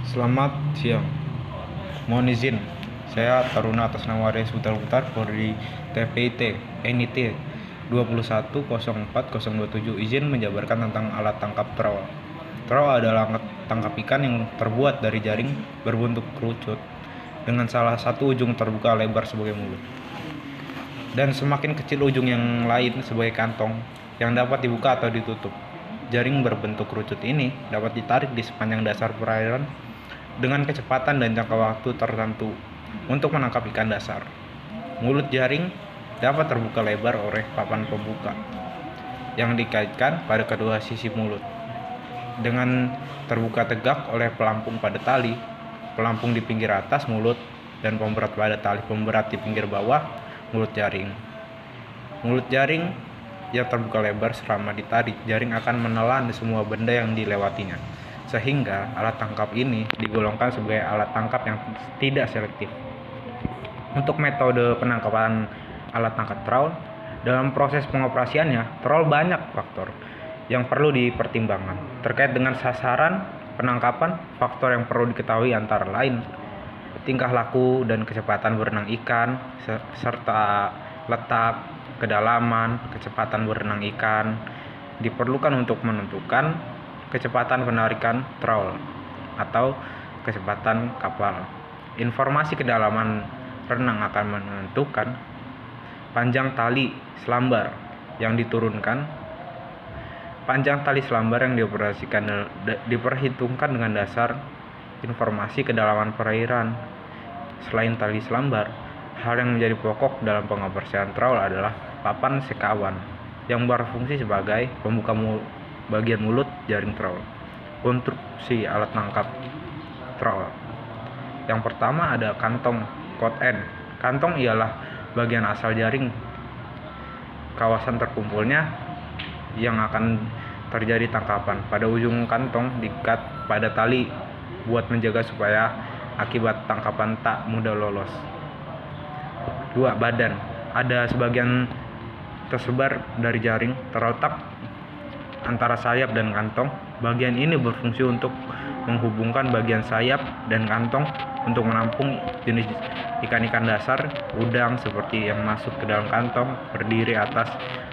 Selamat siang. Mohon izin, saya Taruna atas nama Aries Putar Polri TPIT NIT 2104-027 izin menjabarkan tentang alat tangkap trawl. Trawl adalah alat tangkap ikan yang terbuat dari jaring berbentuk kerucut dengan salah satu ujung terbuka lebar sebagai mulut dan semakin kecil ujung yang lain sebagai kantong yang dapat dibuka atau ditutup. Jaring berbentuk kerucut ini dapat ditarik di sepanjang dasar perairan dengan kecepatan dan jangka waktu tertentu untuk menangkap ikan dasar. Mulut jaring dapat terbuka lebar oleh papan pembuka yang dikaitkan pada kedua sisi mulut dengan terbuka tegak oleh pelampung pada tali, pelampung di pinggir atas mulut, dan pemberat pada tali pemberat di pinggir bawah mulut jaring. Mulut jaring yang terbuka lebar selama ditarik, jaring akan menelan semua benda yang dilewatinya, sehingga alat tangkap ini digolongkan sebagai alat tangkap yang tidak selektif. Untuk metode penangkapan alat tangkap trawl, dalam proses pengoperasiannya, trawl banyak faktor yang perlu dipertimbangkan. Terkait dengan sasaran penangkapan, faktor yang perlu diketahui antara lain tingkah laku dan kecepatan berenang ikan, serta letak, kedalaman, kecepatan berenang ikan diperlukan untuk menentukan kecepatan penarikan trawl atau kecepatan kapal. Informasi kedalaman renang akan menentukan panjang tali selambar yang diturunkan. Panjang tali selambar yang dioperasikan diperhitungkan dengan dasar informasi kedalaman perairan. Selain tali selambar, hal yang menjadi pokok dalam pengoperasian trawl adalah papan sekawan yang berfungsi sebagai pembuka bagian mulut jaring trawl. Konstruksi alat tangkap trawl. Yang pertama ada kantong kot end. Kantong ialah bagian asal jaring. Kawasan terkumpulnya yang akan terjadi tangkapan. Pada ujung kantong diikat pada tali buat menjaga supaya akibat tangkapan tak mudah lolos. 2. Badan. Ada sebagian tersebar dari jaring terletak antara sayap dan kantong. Bagian ini berfungsi untuk menghubungkan bagian sayap dan kantong untuk menampung jenis ikan-ikan dasar, udang seperti yang masuk ke dalam kantong, berdiri atas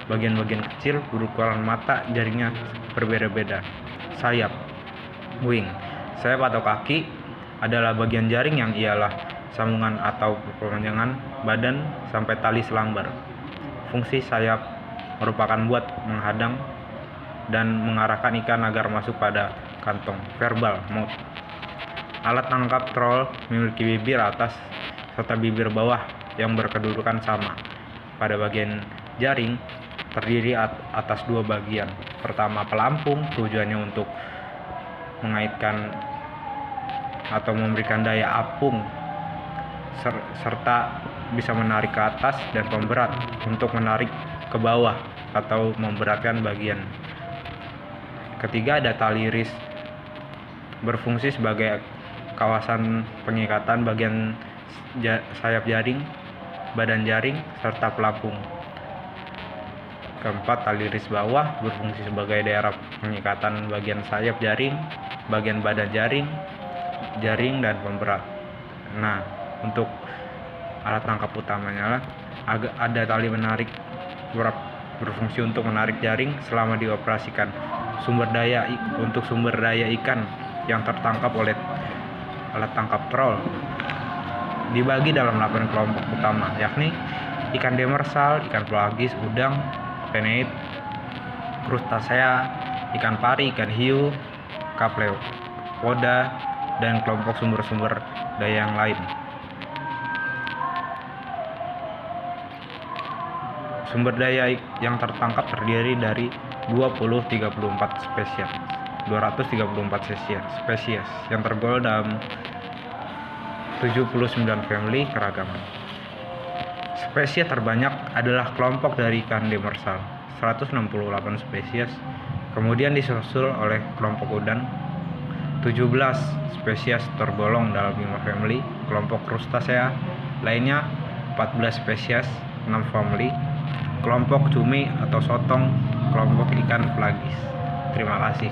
bagian-bagian kecil berukuran mata, jaringnya berbeda-beda. Sayap, wing. Sayap atau kaki adalah bagian jaring yang ialah sambungan atau perpanjangan badan sampai tali selambar. Fungsi sayap merupakan buat menghadang dan mengarahkan ikan agar masuk pada kantong. Verbal mouth. Alat tangkap trawl memiliki bibir atas serta bibir bawah yang berkedudukan sama. Pada bagian jaring terdiri atas dua bagian. Pertama, pelampung, tujuannya untuk mengaitkan atau memberikan daya apung serta bisa menarik ke atas, dan pemberat untuk menarik ke bawah atau memberatkan bagian. Ketiga, ada tali ris berfungsi sebagai kawasan pengikatan bagian sayap jaring, badan jaring, serta pelampung. Keempat, tali ris bawah berfungsi sebagai daerah pengikatan bagian sayap jaring, bagian badan jaring, dan pemberat. Nah, untuk alat tangkap utamanya ada tali menarik berfungsi untuk menarik jaring selama dioperasikan. Sumber daya ikan yang tertangkap oleh alat tangkap trawl dibagi dalam 8 kelompok utama, yakni ikan demersal, ikan pelagis, udang, peneit, krustasea, ikan pari, ikan hiu, kaplepoda, dan kelompok sumber-sumber daya yang lain. Sumber daya yang tertangkap terdiri dari 234 spesies yang tergolong dalam 79 famili keragaman. Spesies terbanyak adalah kelompok dari ikan demersal, 168 spesies, kemudian disusul oleh kelompok udang, 17 spesies tergolong dalam 5 famili, kelompok krustasea lainnya 14 spesies, 6 famili, kelompok cumi atau sotong, kelompok ikan pelagis. Terima kasih.